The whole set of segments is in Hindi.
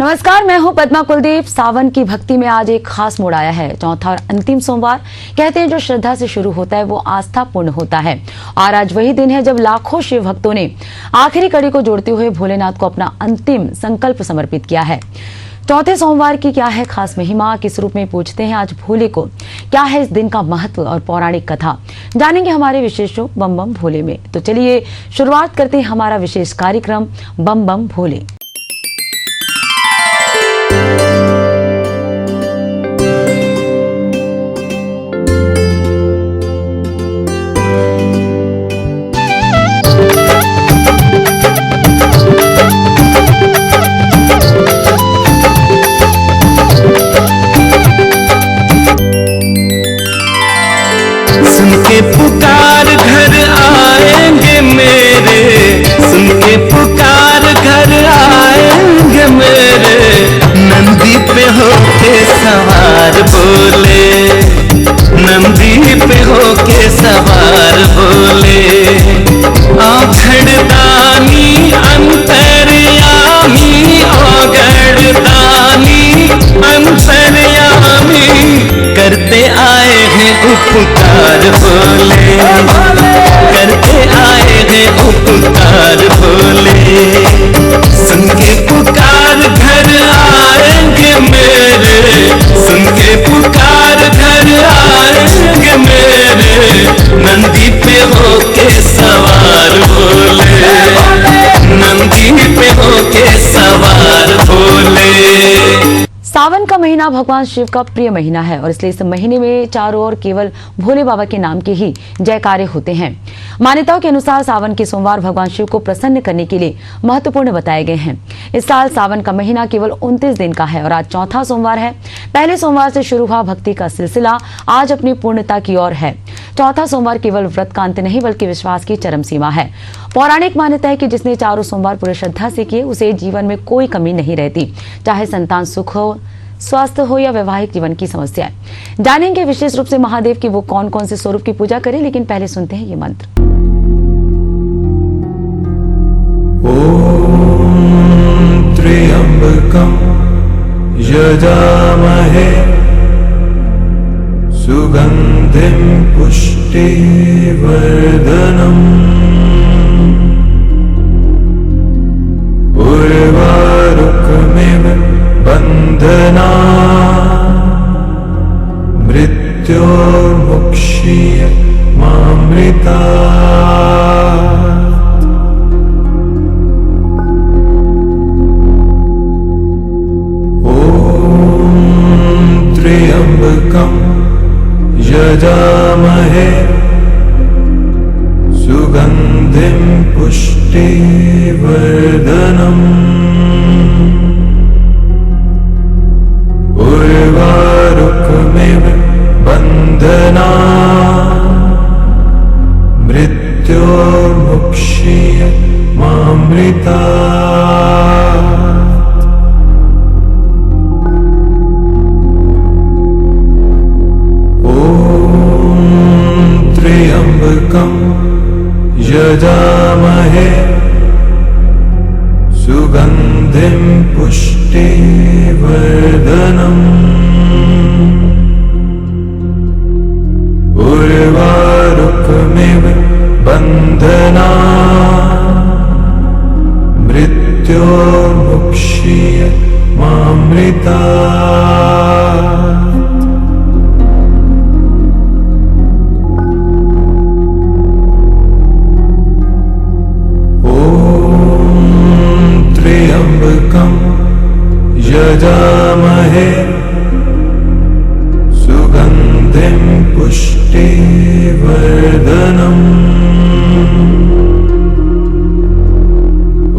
नमस्कार, मैं हूं पद्मा कुलदीप। सावन की भक्ति में आज एक खास मोड़ आया है। चौथा और अंतिम सोमवार कहते हैं जो श्रद्धा से शुरू होता है वो आस्था पूर्ण होता है। और आज वही दिन है जब लाखों शिव भक्तों ने आखिरी कड़ी को जोड़ते हुए भोलेनाथ को अपना अंतिम संकल्प समर्पित किया है। चौथे सोमवार की क्या है खास महिमा, किस रूप में पूछते हैं आज भोले को, क्या है इस दिन का महत्व और पौराणिक कथा, जानेंगे हमारे विशेष शो बम बम भोले में। तो चलिए शुरुआत करते हैं हमारा विशेष कार्यक्रम बम बम भोले। सुन के पुकार घर आएंगे मेरे, सुन के पुकार घर आएंगे मेरे, नंदी पे होके सवार बोले, नंदी पे होके सवार बोले। औघड़दानी अंतर्यामी, औघड़दानी अंतर्यामी, करते आए हैं उपकार बोले, करते आए हैं उपकार बोले। सुन के पुकार घर आएंगे मेरे, सुन के पुकार घर आएंगे मेरे, नंदी पे होके सवार बोले, नंदी पे होके सवार बोले। सावन का महीना भगवान शिव का प्रिय महीना है और इसलिए इस महीने में चारों ओर केवल भोले बाबा के नाम के ही जयकारे होते हैं। मान्यताओं के अनुसार सावन के सोमवार भगवान शिव को प्रसन्न करने के लिए महत्वपूर्ण बताए गए हैं। इस साल सावन का महीना केवल 29 दिन का है और आज चौथा सोमवार है। पहले सोमवार से शुरू हुआ भक्ति का सिलसिला आज अपनी पूर्णता की ओर है। चौथा सोमवार केवल व्रत का अंत नहीं बल्कि विश्वास की चरम सीमा है। पौराणिक मान्यता है कि जिसने चारों सोमवार पूरी श्रद्धा से किए उसे जीवन में कोई कमी नहीं रहती, चाहे संतान सुख हो, स्वास्थ्य हो या वैवाहिक जीवन की समस्या। जानेंगे विशेष रूप से महादेव की वो कौन कौन से स्वरूप की पूजा करें, लेकिन पहले सुनते हैं ये मंत्र। ओम त्र्यंबकम यजामहे सुगंधिं पुष्टिवर्धनम् उर्वारुकमिव बंधना मृत्योर्मुक्षीय मामृतात्। ओम त्र्यंबकं यजामहे सुगंधिं पुष्टिवर्धनम् उर्वारुकमिव बंधना मृत्योर्मुक्षीय मामृतात्। ओम त्र्यंबकं यजामहे सुगंधिं पुष्टिवर्धनम् उर्वारुकमिव बंधना मृत्योर्मुक्षीय मामृतात्। त्र्यंबकं यजामहे सुगंधिं पुष्टिवर्धनम्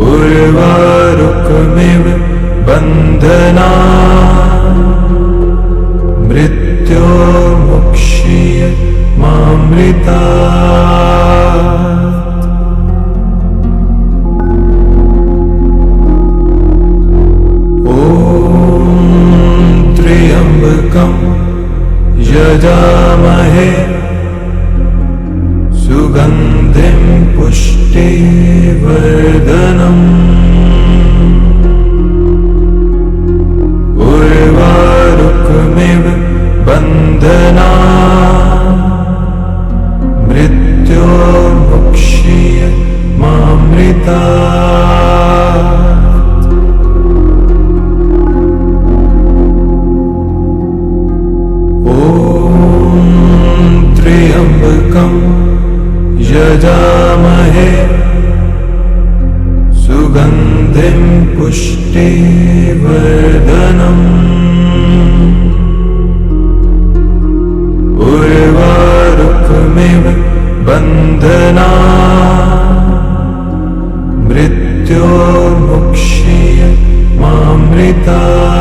उर्वारुकमिव बंधना मृत्योर्मुक्षीय मामृतात्। त्र्यंबकं यजामहे सुगंधिं पुष्टिवर्धनम् यजामहे सुगन्धिं पुष्टिवर्धनम् उर्वारुकमिव बन्धनात् मृत्योर्मुक्षीय मामृतात्।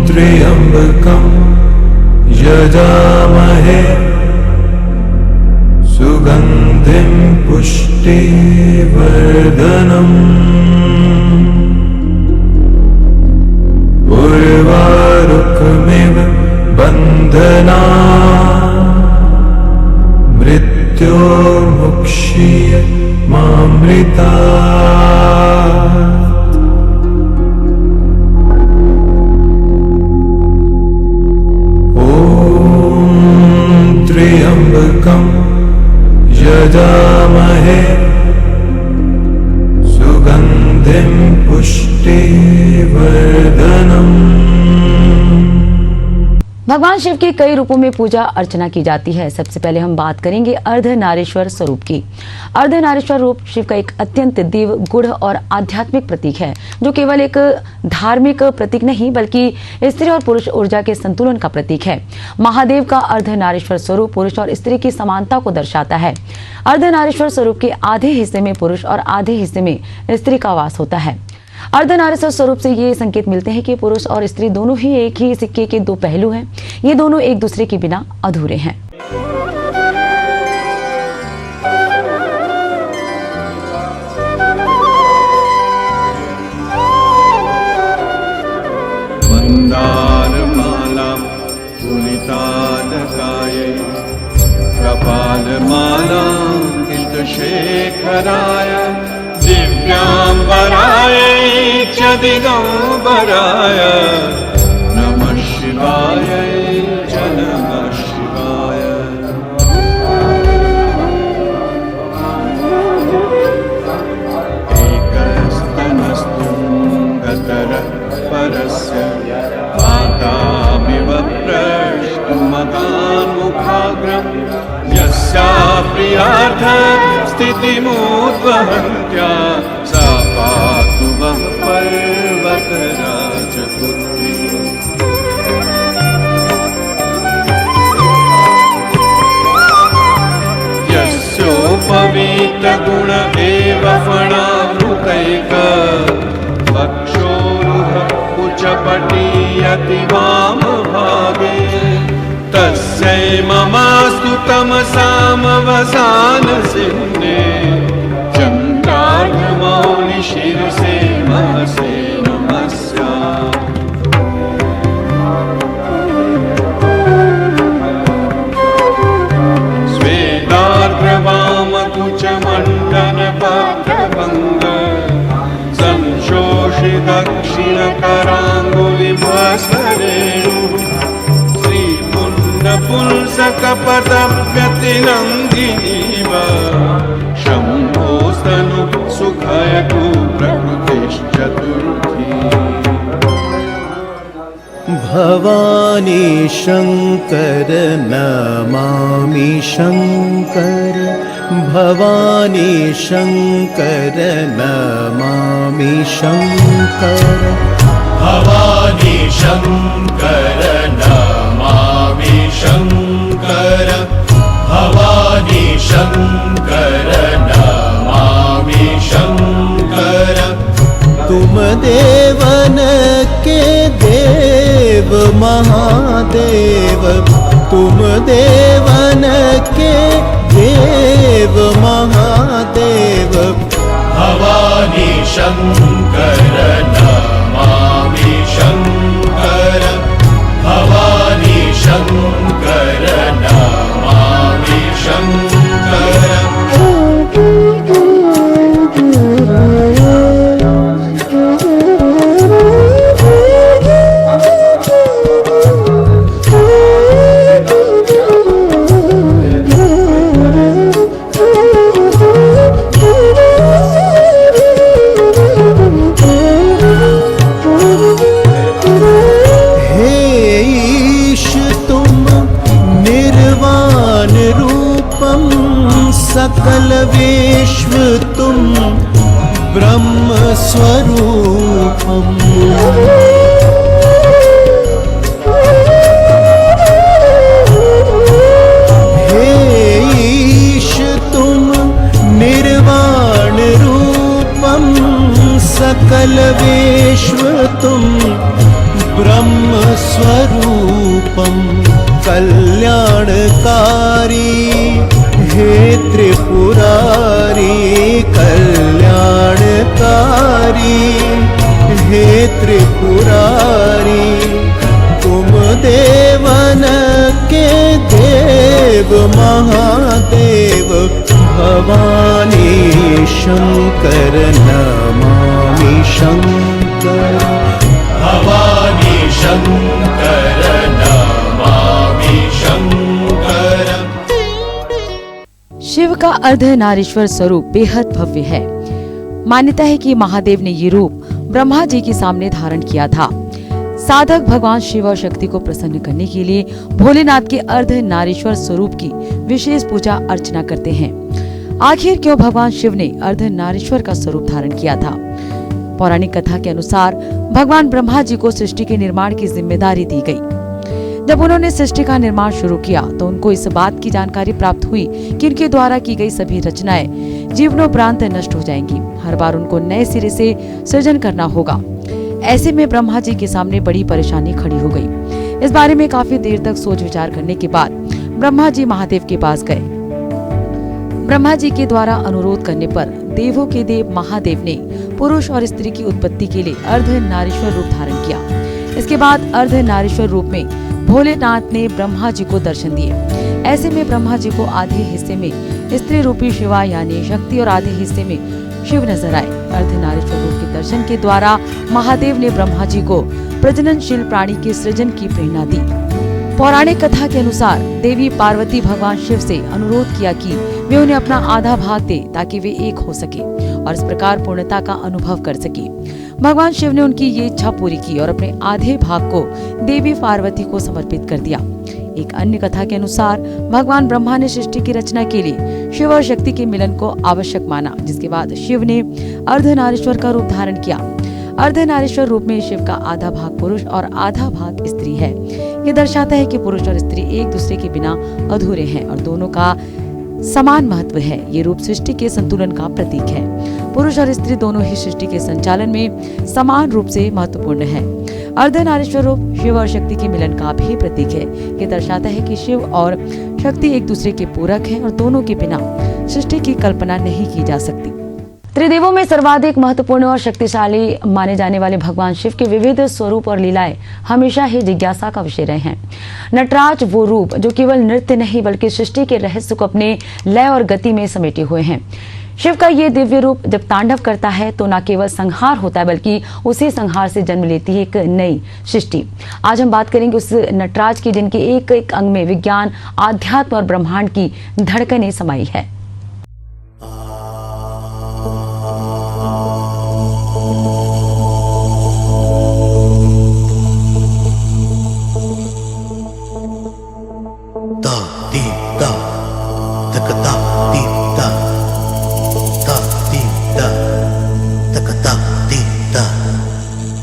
त्र्यम्बकं यजामहे सुगन्धिं पुष्टिवर्धनम् उर्वारुकमिव बन्धनात् मृत्योर्मुक्षीय मामृतात्। त्र्यम्बकं यजामहे सुगन्धिं पुष्टिवर्धनम्। भगवान शिव के कई रूपों में पूजा अर्चना की जाती है। सबसे पहले हम बात करेंगे अर्धनारीश्वर स्वरूप की। अर्धनारीश्वर रूप शिव का एक अत्यंत दिव्य, गूढ़ और आध्यात्मिक प्रतीक है, जो केवल एक धार्मिक प्रतीक नहीं बल्कि स्त्री और पुरुष ऊर्जा के संतुलन का प्रतीक है। महादेव का अर्धनारीश्वर स्वरूप पुरुष और स्त्री की समानता को दर्शाता है। अर्धनारीश्वर स्वरूप के आधे हिस्से में पुरुष और आधे हिस्से में स्त्री का वास होता है। अर्धनारीश्वर स्वरूप से ये संकेत मिलते हैं कि पुरुष और स्त्री दोनों ही एक ही सिक्के के दो पहलू हैं। ये दोनों एक दूसरे के बिना अधूरे हैं। मन्दारमाला पुलितालकायै कपालमाला शेखराय दिव्याम्बराय च दिगम्बराय नमः शिवाय च नमः शिवाय। एकस्तनस्तुङ्गतरः परस्य मातामिव प्रष्टुमगान्मुखाग्रम् यस्या प्रियार्थं स्थितिमुद्वहन्त्या सा पातु वः पर्वतराजपुत्री। यस्योपवीतगुण एव फणामृतैक वक्षोरुह कुचपटीयति वामभागे तस्यै ममास्तु तमसामवसानसिन्ने चन्द्रार्धमौलिशीर्षे महसे नमस्याम्। स्वेदार्द्रवामकुचमण्डनपात्रभङ्ग संशोषिदक्षिणकराङ्गुलिभस्मरेणुः पुंसकपदव्यतिनन्दिनीव शम्भोस्तनु सुखयतु प्रकृतिश्चतुर्थी। भवानी शंकर नमामि शंकर भवानी शंकर नमामि शंकर भवानी शंकर नमामि शंकर भवानी शंकर नमामि शंकर। तुम देवन के देव महादेव तुम देवन के देव महादेव भवानी शंकर नमामि शंकर भवानी शंकर नमामि शंकर। सकल विश्व तुम ब्रह्म स्वरूपम। हे ईश तुम निर्वाण रूपम, सकल विश्व तुम ब्रह्म स्वरूपम। कल्याणकारी हे त्रिपुरारी, कल्याणकारी हे त्रिपुरारी। तुम देवन के देव महादेव, भवानी शंकर नमामि शंकर। भवानी शंकर नमामि शंकर। शिव का अर्धनारीश्वर स्वरूप बेहद भव्य है। मान्यता है कि महादेव ने ये रूप ब्रह्मा जी के सामने धारण किया था। साधक भगवान शिव और शक्ति को प्रसन्न करने के लिए भोलेनाथ के अर्धनारीश्वर स्वरूप की विशेष पूजा अर्चना करते हैं। आखिर क्यों भगवान शिव ने अर्धनारीश्वर का स्वरूप धारण किया था? पौराणिक कथा के अनुसार भगवान ब्रह्मा जी को सृष्टि के निर्माण की जिम्मेदारी दी गई। जब उन्होंने सृष्टि का निर्माण शुरू किया तो उनको इस बात की जानकारी प्राप्त हुई कि उनके द्वारा की गई सभी रचनाएं जीवनोपरांत नष्ट हो जाएंगी। हर बार उनको नए सिरे से सृजन करना होगा। ऐसे में ब्रह्मा जी के सामने बड़ी परेशानी खड़ी हो गई। इस बारे में काफी देर तक सोच विचार करने के बाद ब्रह्मा जी महादेव के पास गए। ब्रह्मा जी के द्वारा अनुरोध करने पर देवों के देव महादेव ने पुरुष और स्त्री की उत्पत्ति के लिए अर्धनारीश्वर रूप धारण किया। इसके बाद अर्धनारीश्वर रूप में भोलेनाथ ने ब्रह्मा जी को दर्शन दिए। ऐसे में ब्रह्मा जी को आधे हिस्से में स्त्री रूपी शिवा यानी शक्ति और आधे हिस्से में शिव नजर आए। अर्धनारीश्वर रूप के दर्शन के द्वारा महादेव ने ब्रह्मा जी को प्रजननशील प्राणी के सृजन की प्रेरणा दी। पौराणिक कथा के अनुसार देवी पार्वती भगवान शिव से अनुरोध किया कि वे उन्हें अपना आधा भाग दे ताकि वे एक हो सके और इस प्रकार पूर्णता का अनुभव कर सके। भगवान शिव ने उनकी ये इच्छा पूरी की और अपने आधे भाग को देवी पार्वती को समर्पित कर दिया। एक अन्य कथा के अनुसार भगवान ब्रह्मा ने सृष्टि की रचना के लिए शिव और शक्ति के मिलन को आवश्यक माना, जिसके बाद शिव ने अर्धनारीश्वर का रूप धारण किया। अर्धनारीश्वर रूप में शिव का आधा भाग पुरुष और आधा भाग स्त्री है। ये दर्शाता है कि पुरुष और स्त्री एक दूसरे के बिना अधूरे हैं और दोनों का समान महत्व है। ये रूप सृष्टि के संतुलन का प्रतीक है। पुरुष और स्त्री दोनों ही सृष्टि के संचालन में समान रूप से महत्वपूर्ण है। अर्धनारीश्वर रूप शिव और शक्ति के मिलन का भी प्रतीक है। ये दर्शाता है कि शिव और शक्ति एक दूसरे के पूरक हैं और दोनों के बिना सृष्टि की कल्पना नहीं की जा सकती। त्रिदेवों में सर्वाधिक महत्वपूर्ण और शक्तिशाली माने जाने वाले भगवान शिव के विविध स्वरूप और लीलाएं हमेशा ही जिज्ञासा का विषय रहे हैं। नटराज वो रूप जो केवल नृत्य नहीं बल्कि सृष्टि के रहस्य को अपने लय और गति में समेटे हुए हैं। शिव का ये दिव्य रूप जब तांडव करता है तो न केवल संहार होता है बल्कि उसी संहार से जन्म लेती है एक नई सृष्टि। आज हम बात करेंगे उस नटराज की जिनके एक एक अंग में विज्ञान, आध्यात्म और ब्रह्मांड की धड़कनें समाई है।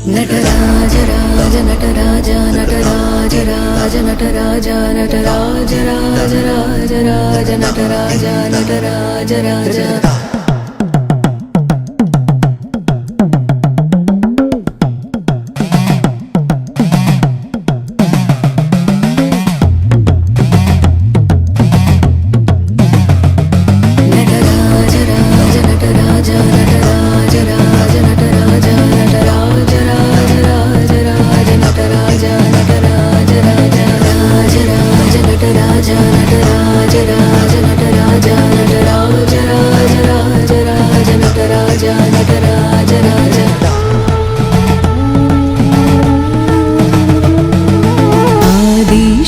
नटराज राज नटराज नटराज राज नटराज नटराज राज राज राज नटराज नटराज राज।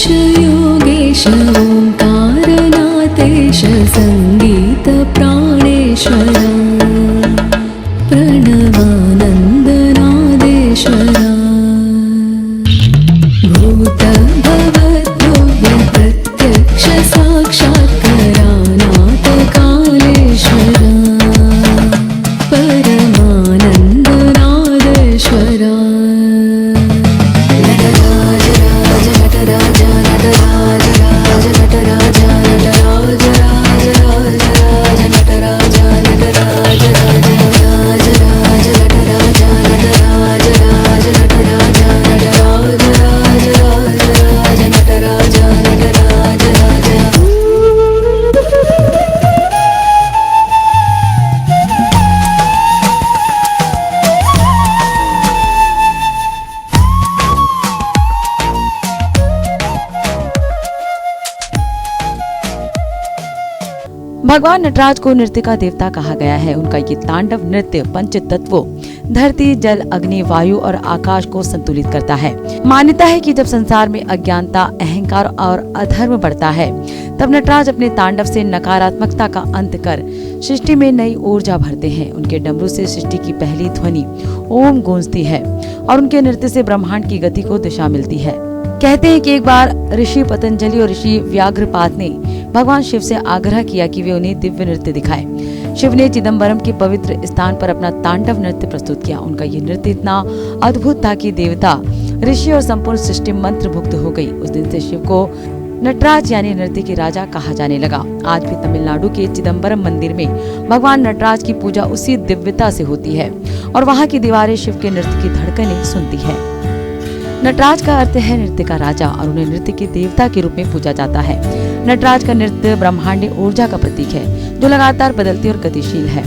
योगेश ओंकारनाथेश संगीत प्राणेश्वर प्रणवानन्दनादेश्वर भूत भवद्भव्य प्रत्यक्ष साक्षात्कारानाथ भगवान नटराज को नृत्य का देवता कहा गया है। उनका ये तांडव नृत्य पंच तत्वों धरती, जल, अग्नि, वायु और आकाश को संतुलित करता है। मान्यता है कि जब संसार में अज्ञानता, अहंकार और अधर्म बढ़ता है, तब नटराज अपने तांडव से नकारात्मकता का अंत कर सृष्टि में नई ऊर्जा भरते हैं। उनके डमरू से सृष्टि की पहली ध्वनि ओम गूंजती है और उनके नृत्य से ब्रह्मांड की गति को दिशा मिलती है। कहते हैं कि एक बार ऋषि पतंजलि और ऋषि व्याघ्रपाद ने भगवान शिव से आग्रह किया कि वे उन्हें दिव्य नृत्य दिखाएं। शिव ने चिदम्बरम के पवित्र स्थान पर अपना तांडव नृत्य प्रस्तुत किया। उनका ये नृत्य इतना अद्भुत था कि देवता, ऋषि और संपूर्ण सृष्टि मंत्रमुग्ध हो गई। उस दिन से शिव को नटराज यानी नृत्य के राजा कहा जाने लगा। आज भी तमिलनाडु के चिदम्बरम मंदिर में भगवान नटराज की पूजा उसी दिव्यता से होती है और वहाँ की दीवारें शिव के नृत्य की धड़कनें सुनती है। नटराज का अर्थ है नृत्य का राजा और उन्हें नृत्य के देवता के रूप में पूजा जाता है। नटराज का नृत्य ब्रह्मांडीय ऊर्जा का प्रतीक है जो लगातार बदलती और गतिशील है।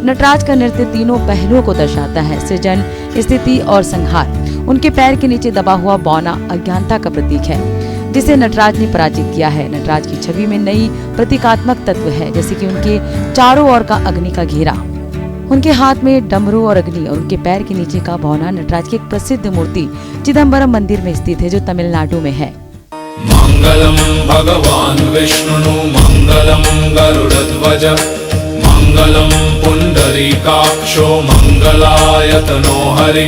नटराज का नृत्य तीनों पहलुओं को दर्शाता है, सृजन, स्थिति और संहार। उनके पैर के नीचे दबा हुआ बौना अज्ञानता का प्रतीक है जिसे नटराज ने पराजित किया है। नटराज की छवि में नई प्रतीकात्मक तत्व है, जैसे कि उनके चारों ओर का अग्नि का घेरा, उनके हाथ में डमरू और अग्नि और उनके पैर के नीचे का बौना। नटराज की एक प्रसिद्ध मूर्ति चिदम्बरम मंदिर में स्थित है जो तमिलनाडु में है। मङ्गलं भगवान् विष्णु मङ्गलं गरुडध्वज मङ्गलं पुण्डरीकाक्षो मङ्गलायतनो हरि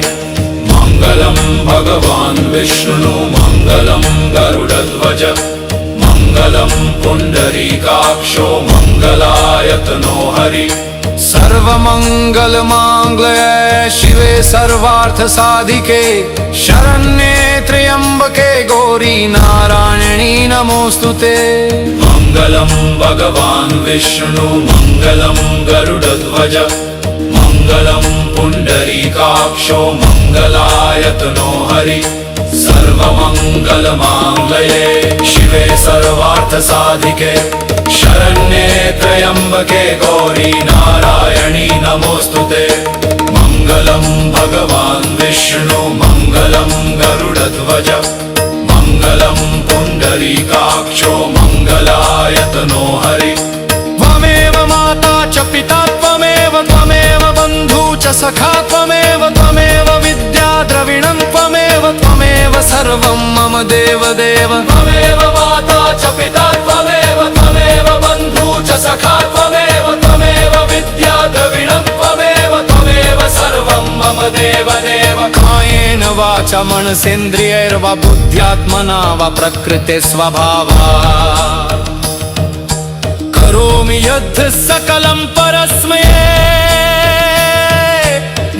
मङ्गलं भगवान् विष्णु मङ्गलं गरुडध्वज मङ्गलं पुण्डरीकाक्षो मङ्गलायतनो हरि सर्वमंगल मांगल्ये शिवे सर्वार्थ साधिके शरण्ये त्र्यंबके गौरी नारायणी नमोस्तुते। मंगलम भगवान विष्णु मंगलम गरुडध्वज मंगलम पुंडरीकाक्षो मंगलायतनो हरि सर्वमंगल मांगल्ये शिवे सर्वार्थ साधिके शरण्ये त्र्यंबके गौरी नारायणी नमोस्तुते। मंगलम भगवान विष्णु मंगलम गरुडध्वज मंगलम पुंडरीकाक्षो मंगलायतनो हरि त्वमेव माता च पिता त्वमेव बन्धु च सखा त्वमेव विद्या द्रविणं त्वमेव सर्वं मम देव त्वमेव माता च पिता त्वमेव बन्धु च सखा त्वमेव विद्या द्रविणं त्वमेव सर्वं मम देव कायेन वाचा मनसेन्द्रियैर्वा बुद्ध्यात्मना वा प्रकृते स्वभावात् करोमि यद् सकलं परस्मै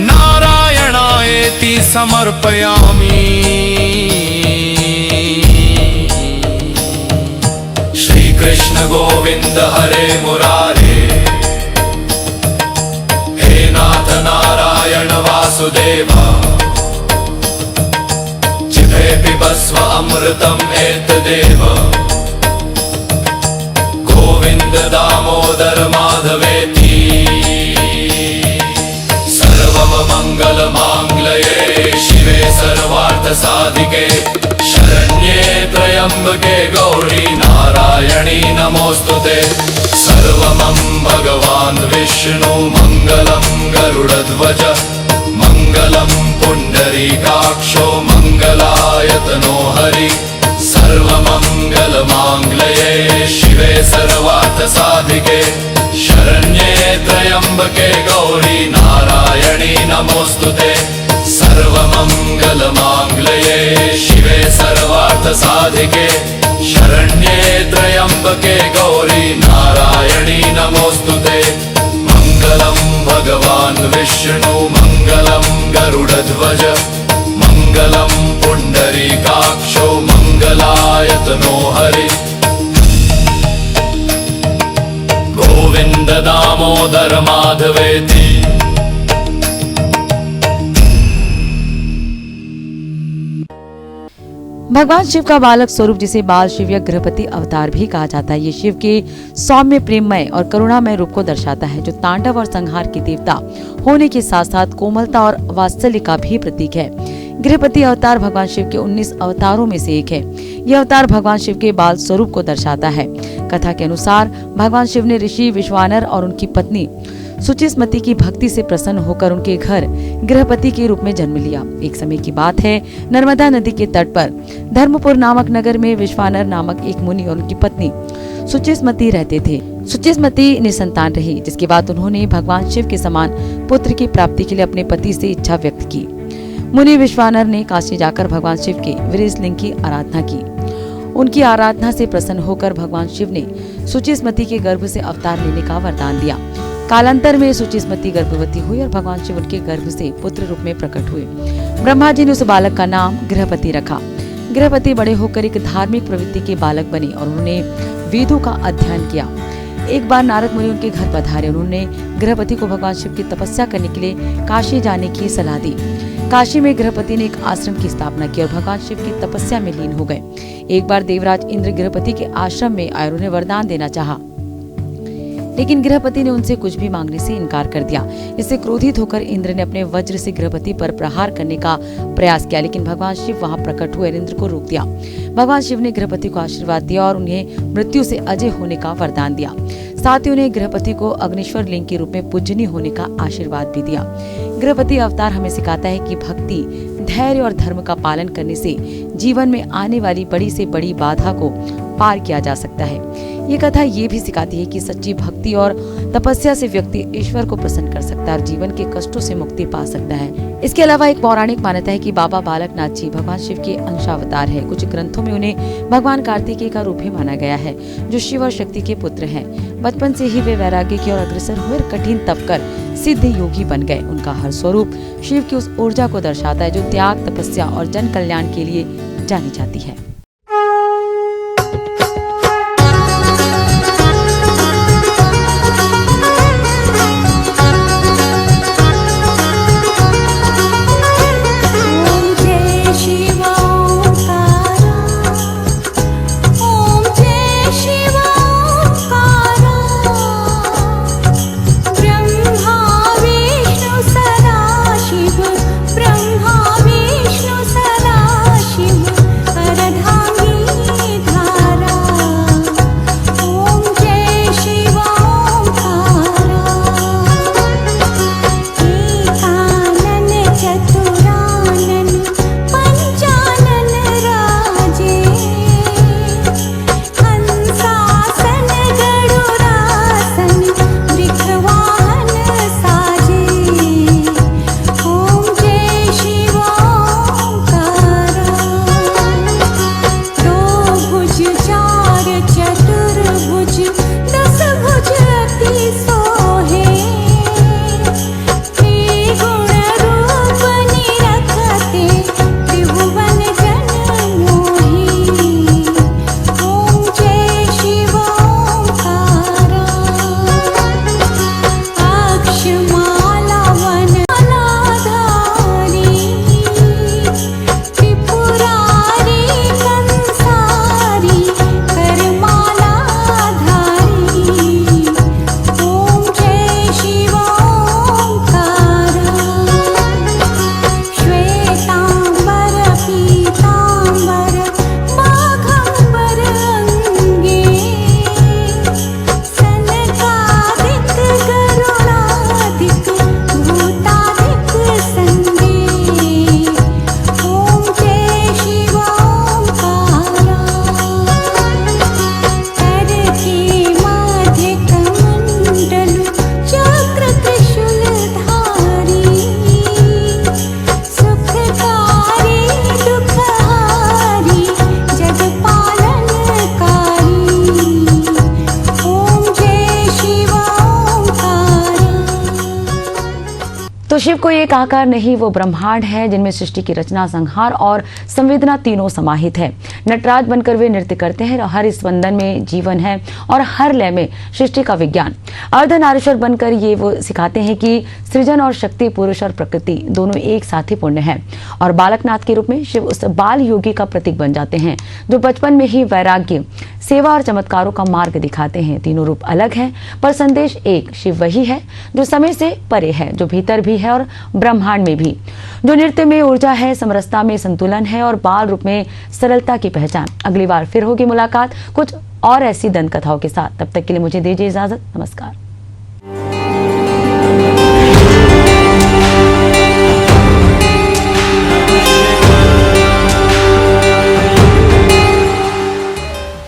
नारायणायेति समर्पयामि। श्री कृष्ण गोविंद हरे मुरारे हे नाथ नारायण वासुदेव जिभे पिबस्व अमृतम् एतदेव गोविंद दामोदर माधवेति सर्वमंगल मांगल्ये शिवे सर्वार्थ साधिके शरण्ये त्र्यंबके गौरी नारायणी नमोस्तुते। सर्वमं भगवान् विष्णु मंगलं गरुडध्वज मंगलं पुंडरीकाक्षो मंगलायतनो हरि सर्वमंगल मांगल्ये शिवे सर्वार्थ साधिके शरण्ये त्र्यंबके गौरी नारायणी नमोस्तुते। सर्वमंगल मांगल्ये शिवे सर्वार्थ साधिके शरण्ये त्र्यंबके गौरी नारायणी नमोस्तुते। मंगलम भगवान विष्णु मंगलम गरुडध्वज मंगलम पुंडरीकाक्षो मंगलायतनो हरि गोविंद दामोदर माधवेति। भगवान शिव का बालक स्वरूप जिसे बाल शिव या गृहपति अवतार भी कहा जाता है, ये शिव के सौम्य, प्रेममय और करुणामय रूप को दर्शाता है जो तांडव और संहार के देवता होने के साथ साथ कोमलता और वात्सल्य का भी प्रतीक है। गृहपति अवतार भगवान शिव के 19 अवतारों में से एक है। यह अवतार भगवान शिव के बाल स्वरूप को दर्शाता है। कथा के अनुसार भगवान शिव ने ऋषि विश्वानर और उनकी पत्नी सुचिस्मति की भक्ति से प्रसन्न होकर उनके घर गृहपति के रूप में जन्म लिया। एक समय की बात है, नर्मदा नदी के तट पर धर्मपुर नामक नगर में विश्वानर नामक एक मुनि और उनकी पत्नी सुचिस्मति रहते थे। सुचिस्मति निसंतान रही, जिसके बाद उन्होंने भगवान शिव के समान पुत्र की प्राप्ति के लिए अपने पति से इच्छा व्यक्त की। मुनि विश्वानर ने काशी जाकर भगवान शिव के वीरेशलिंग की आराधना की। उनकी आराधना से प्रसन्न होकर भगवान शिव ने सुचिस्मति के गर्भ से अवतार लेने का वरदान दिया। कालांतर में सुचिस्मति गर्भवती हुई और भगवान शिव उनके गर्भ से पुत्र रूप में प्रकट हुए। ब्रह्मा जी ने उस बालक का नाम गृहपति रखा। गृहपति बड़े होकर एक धार्मिक प्रवृत्ति के बालक बने और उन्होंने वेदों का अध्ययन किया। एक बार नारद मुनि उनके घर पधारे। उन्होंने गृहपति को भगवान शिव की तपस्या करने के लिए काशी जाने की सलाह दी। काशी में गृहपति ने एक आश्रम की स्थापना की और भगवान शिव की तपस्या में लीन हो गए। एक बार देवराज इंद्र गृहपति के आश्रम में आए और उन्हें वरदान देना चाहा, लेकिन गृहपति ने उनसे कुछ भी मांगने से इनकार कर दिया। इससे क्रोधित होकर इंद्र ने अपने वज्र से गृहपति पर प्रहार करने का प्रयास किया, लेकिन भगवान शिव वहां प्रकट हुए और इंद्र को रोक दिया। भगवान शिव ने गृहपति को आशीर्वाद दिया और उन्हें मृत्यु से अजय होने का वरदान दिया। साथ ही उन्हें गृहपति को अग्निश्वर लिंग के रूप में पूजनीय होने का आशीर्वाद भी दिया। गृहपति अवतार हमें सिखाता है कि भक्ति, धैर्य और धर्म का पालन करने से जीवन में आने वाली बड़ी से बड़ी बाधा को पार किया जा सकता है। ये कथा ये भी सिखाती है कि सच्ची भक्ति और तपस्या से व्यक्ति ईश्वर को प्रसन्न कर सकता है और जीवन के कष्टों से मुक्ति पा सकता है। इसके अलावा एक पौराणिक मान्यता है कि बाबा बालकनाथ जी भगवान शिव के अंशावतार है। कुछ ग्रंथों में उन्हें भगवान कार्तिकेय का रूप भी माना गया है, जो शिव और शक्ति के पुत्र हैं। बचपन से ही वे वैराग्य की ओर अग्रसर हुए और कठिन तप कर सिद्ध योगी बन गए। उनका हर स्वरूप शिव की उस ऊर्जा को दर्शाता है जो त्याग, तपस्या और जन कल्याण के लिए जानी जाती है। तो शिव को एक आकार नहीं, वो ब्रह्मांड है जिनमें सृष्टि की रचना, संहार और संवेदना तीनों समाहित है। नटराज बनकर वे नृत्य करते हैं, हर स्पंदन में जीवन है और हर लय में सृष्टि का विज्ञान। अर्धनारीश्वर बनकर ये वो सिखाते हैं कि सृजन और शक्ति, पुरुष और प्रकृति दोनों एक साथ ही पुण्य है। और बालकनाथ के रूप में शिव उस बाल योगी का प्रतीक बन जाते हैं जो बचपन में ही वैराग्य, सेवा और चमत्कारों का मार्ग दिखाते हैं। तीनों रूप अलग हैं पर संदेश एक। शिव वही है जो समय से परे है, जो भीतर भी है और ब्रह्मांड में भी। जो नृत्य में ऊर्जा है, समरसता में संतुलन है और बाल रूप में सरलता की पहचान। अगली बार फिर होगी मुलाकात कुछ और ऐसी दंत कथाओं के साथ। तब तक के लिए मुझे दीजिए इजाजत। नमस्कार।